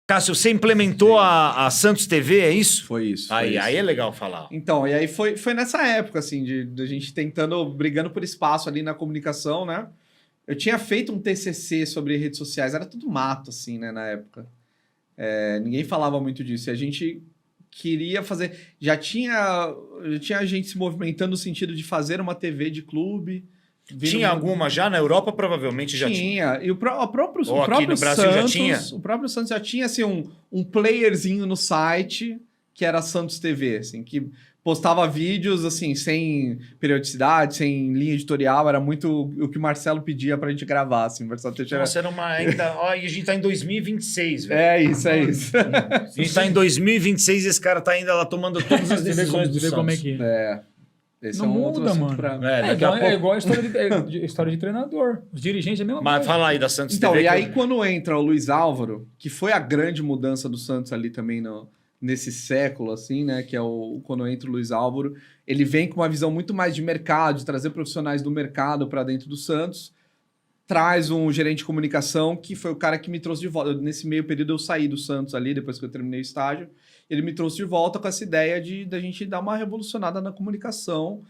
Cássio, você implementou a Santos TV, é isso? Foi isso. Aí isso. é legal falar. Então, e aí foi nessa época, assim, de a gente brigando por espaço ali na comunicação, né? Eu tinha feito um TCC sobre redes sociais, era tudo mato, assim, né, na época. Ninguém falava muito disso. E a gente queria fazer... Já tinha gente se movimentando no sentido de fazer uma TV de clube. Tinha alguma já? Na Europa provavelmente já tinha. Tinha. E o próprio aqui no Brasil Santos, já tinha? O próprio Santos já tinha, assim, um playerzinho no site que era Santos TV, assim, que postava vídeos, assim, sem periodicidade, sem linha editorial, era muito o que o Marcelo pedia pra gente gravar, assim, Marcelo Teixeira. Nossa, era uma ainda... Ó, e a gente tá em 2026, velho. É isso. A gente tá em 2026 e esse cara tá ainda lá tomando todas as decisões do Santos. Como é que... Esse não é um outro muda, assunto mano. Pra... É igual a história de treinador. Os dirigentes é a mesma coisa. Mas fala aí da Santos então, TV. E aí quando entra o Luiz Álvaro, que foi a grande mudança do Santos ali também nesse século, assim, né? Que é quando entra o Luiz Álvaro, ele vem com uma visão muito mais de mercado, de trazer profissionais do mercado para dentro do Santos, traz um gerente de comunicação, que foi o cara que me trouxe de volta. Nesse meio período eu saí do Santos ali, depois que eu terminei o estágio, ele me trouxe de volta com essa ideia da gente dar uma revolucionada na comunicação.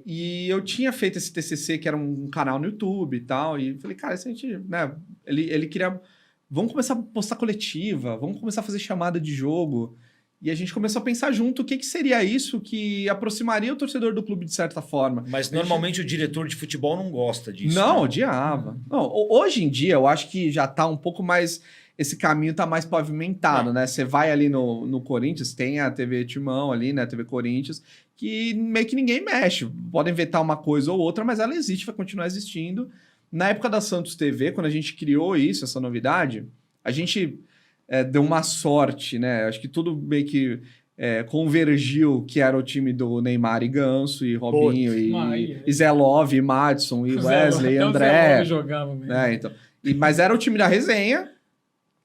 E eu tinha feito esse TCC, que era um canal no YouTube e tal, e falei, cara, se a gente, né, ele queria, vamos começar a postar coletiva, vamos começar a fazer chamada de jogo, e a gente começou a pensar junto o que seria isso que aproximaria o torcedor do clube de certa forma. Mas normalmente o diretor de futebol não gosta disso. Não, né? odiava. Não, hoje em dia, eu acho que já tá um pouco mais... Esse caminho tá mais pavimentado, né? Você vai ali no Corinthians, tem a TV Timão ali, né? A TV Corinthians, que meio que ninguém mexe. Podem vetar uma coisa ou outra, mas ela existe, vai continuar existindo. Na época da Santos TV, quando a gente criou isso, essa novidade, a gente deu uma sorte, né? Acho que tudo meio que convergiu, que era o time do Neymar e Ganso, e Robinho, e Zé Love, e Madison, e Wesley, e André. O Zé Love jogava mesmo. Então. Mas era o time da resenha,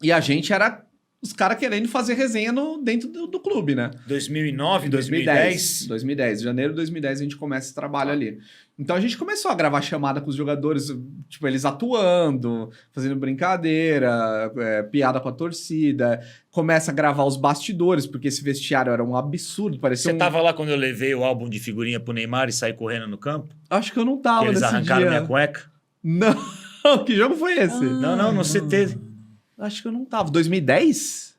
e a gente era os caras querendo fazer resenha dentro do clube, né? 2009, 2010? 2010. Janeiro de 2010 a gente começa esse trabalho ali. Então a gente começou a gravar chamada com os jogadores, tipo, eles atuando, fazendo brincadeira, piada com a torcida. Começa a gravar os bastidores, porque esse vestiário era um absurdo. Parecia Você tava lá quando eu levei o álbum de figurinha pro Neymar e saí correndo no campo? Acho que eu não tava nesse dia. Eles arrancaram minha cueca? Não, que jogo foi esse? Não, no CT. Acho que eu não tava. 2010?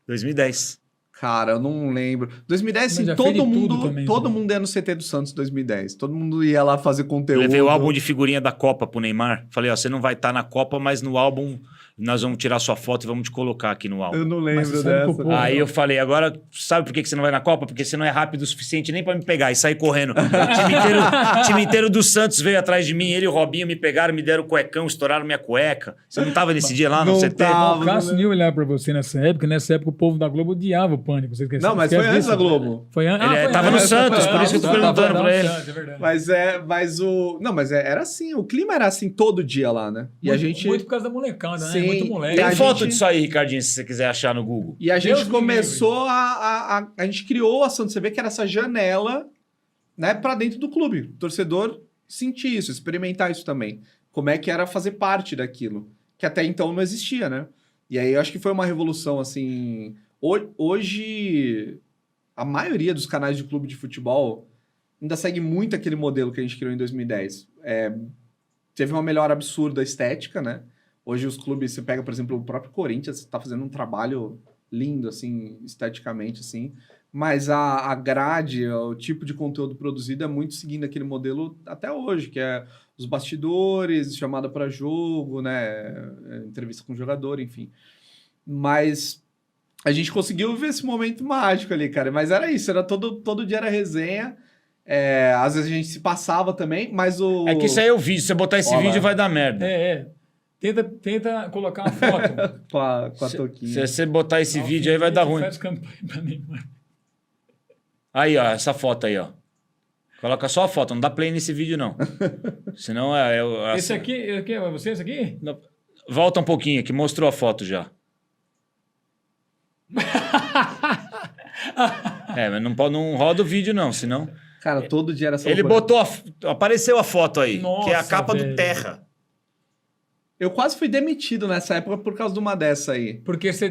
2010. Cara, eu não lembro. 2010, assim, todo mundo ia no CT do Santos em 2010. Todo mundo ia lá fazer conteúdo. Eu levei o álbum de figurinha da Copa pro Neymar. Falei, ó, você não vai estar na Copa, mas no álbum nós vamos tirar sua foto e vamos te colocar aqui no álbum. Eu não lembro dessa. Aí eu falei, agora sabe por que você não vai na Copa? Porque você não é rápido o suficiente nem pra me pegar. E saí correndo. O time inteiro do Santos veio atrás de mim. Ele e o Robinho me pegaram, me deram o cuecão, estouraram minha cueca. Você não tava nesse dia lá no CT? O Cássio nem olhar pra você nessa época. Nessa época o povo da Globo odiava o Pânico. Você esqueceu? Não, mas foi antes da Globo. Foi antes? Ele tava no Santos, por isso que eu tô perguntando pra ele. Mas era assim, o clima era assim todo dia lá, né? E a gente... Muito por causa da molecada, né? Sim. Muito moleque. Tem foto disso aí, Ricardinho, se você quiser achar no Google. E a gente começou a gente criou a Santos TV, que era essa janela, né, pra dentro do clube. O torcedor sentir isso, experimentar isso também. Como é que era fazer parte daquilo, que até então não existia, né? E aí eu acho que foi uma revolução, assim... Hoje, a maioria dos canais de clube de futebol ainda segue muito aquele modelo que a gente criou em 2010. Teve uma melhora absurda estética, né? Hoje os clubes, você pega, por exemplo, o próprio Corinthians, está fazendo um trabalho lindo, assim, esteticamente, assim. Mas a grade, o tipo de conteúdo produzido é muito seguindo aquele modelo até hoje, que é os bastidores, chamada para jogo, né? Entrevista com o jogador, enfim. Mas a gente conseguiu ver esse momento mágico ali, cara. Mas era isso, era todo dia era resenha. Às vezes a gente se passava também, mas o... É que isso aí é o vídeo. Se você botar esse vídeo, vai dar merda. Tenta colocar uma foto. com a toquinha. Se você botar esse vídeo aí, vai dar ruim. Faz campanha pra Neymar. Aí, ó, essa foto aí, ó. Coloca só a foto, não dá play nesse vídeo, não. Senão Esse aqui é você, esse aqui? Não. Volta um pouquinho, que mostrou a foto já. Mas não roda o vídeo, não, senão... Cara, todo dia era só... Ele botou... Apareceu a foto aí, Nossa, que é a capa velho. do Terra. Eu quase fui demitido nessa época por causa de uma dessa aí. Porque você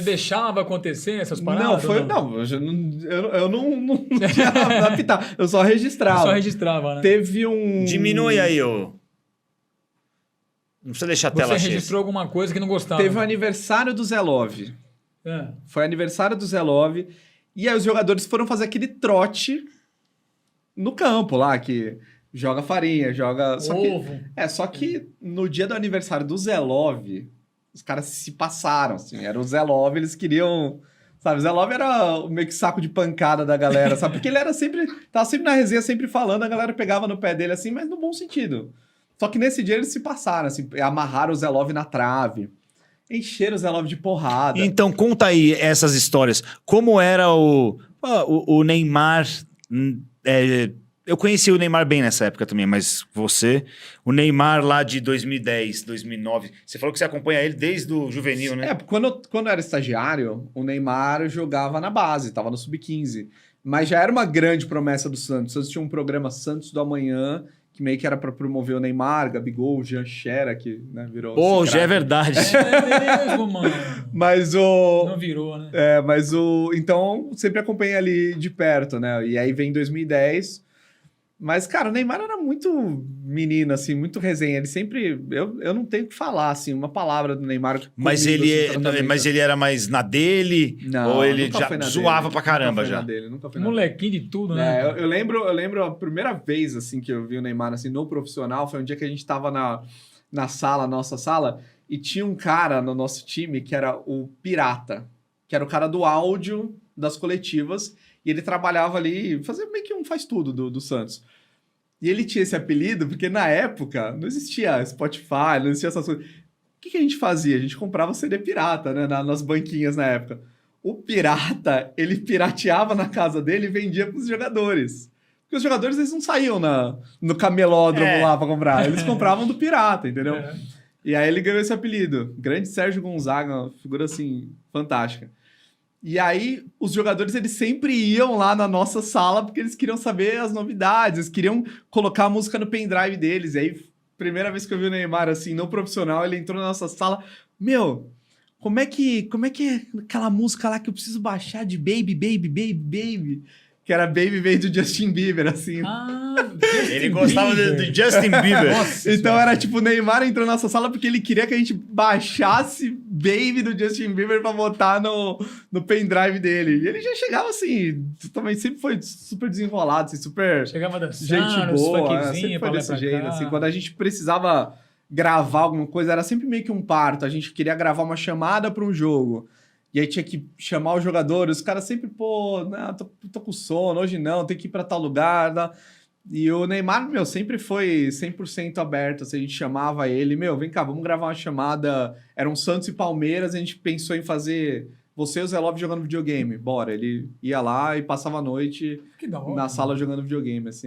deixava acontecer essas paradas? Não, foi. Não, eu não tinha apitar. Eu só registrava. Só registrava, né? Teve um. Diminui aí, ô. Não precisa deixar a tela Você cheia. registrou alguma coisa que não gostava. Teve o aniversário do Zé Love. É. Foi aniversário do Zé Love. E aí os jogadores foram fazer aquele trote no campo lá, que joga farinha, joga. Ovo. Só que no dia do aniversário do Zé Love, os caras se passaram, assim. Era o Zé Love, eles queriam. Sabe, o Zé Love era o meio que saco de pancada da galera, sabe? Porque ele era sempre. Tava sempre na resenha, sempre falando, a galera pegava no pé dele assim, mas no bom sentido. Só que nesse dia eles se passaram, assim, amarraram o Zé Love na trave, encheram o Zé Love de porrada. Então, conta aí essas histórias. Como era o Neymar... eu conheci o Neymar bem nessa época também, mas o Neymar lá de 2010, 2009, você falou que você acompanha ele desde o juvenil, né? Quando eu era estagiário, o Neymar jogava na base, tava no Sub-15. Mas já era uma grande promessa do Santos. O Santos tinha um programa Santos do Amanhã, que meio que era para promover o Neymar, Gabigol, Jean Xera, que né, virou... Pô, já é verdade. É mesmo, mano. Mas o... Não virou, né? Então, sempre acompanhei ali de perto, né? E aí vem 2010... Mas, cara, o Neymar era muito menino, assim, muito resenha. Ele sempre... Eu não tenho o que falar, assim, uma palavra do Neymar comigo, Mas ele era mais na dele? Não, ou ele nunca já foi na zoava dele. pra caramba Nunca foi já? na dele, nunca foi na Molequinho de tudo, dele. né? Eu lembro a primeira vez, assim, que eu vi o Neymar, assim, no profissional, foi um dia que a gente tava na sala, nossa sala, e tinha um cara no nosso time que era o Pirata, que era o cara do áudio das coletivas, e ele trabalhava ali, fazia meio que um faz tudo do Santos. E ele tinha esse apelido porque na época não existia Spotify, não existia essas coisas. O que a gente fazia? A gente comprava CD pirata, né, nas banquinhas na época. O pirata, ele pirateava na casa dele e vendia para os jogadores. Porque os jogadores, eles não saíam no camelódromo lá para comprar. Eles compravam do pirata, entendeu? É. E aí ele ganhou esse apelido. Grande Sérgio Gonzaga, uma figura, assim, fantástica. E aí, os jogadores, eles sempre iam lá na nossa sala porque eles queriam saber as novidades, eles queriam colocar a música no pendrive deles. E aí, primeira vez que eu vi o Neymar, assim, no profissional, ele entrou na nossa sala. Meu, como é que é aquela música lá que eu preciso baixar de Baby, Baby, Baby, Baby? Que era Baby Baby do Justin Bieber, assim. Ele gostava do Justin Bieber. Nossa, então era tipo, o Neymar entrou na nossa sala porque ele queria que a gente baixasse Baby do Justin Bieber pra botar no pendrive dele. E ele já chegava assim, também sempre foi super desenrolado, assim, super chegava dançando, gente boa, sempre sempre foi desse jeito. Assim, quando a gente precisava gravar alguma coisa, era sempre meio que um parto. A gente queria gravar uma chamada pra um jogo. E aí tinha que chamar o jogador, os caras sempre, pô, não, tô com sono, hoje não, tem que ir pra tal lugar, tá? E o Neymar, meu, sempre foi 100% aberto, assim, a gente chamava ele, meu, vem cá, vamos gravar uma chamada, era um Santos e Palmeiras, a gente pensou em fazer você e o Zé Love jogando videogame, bora, ele ia lá e passava a noite Que da hora, na sala jogando videogame, assim.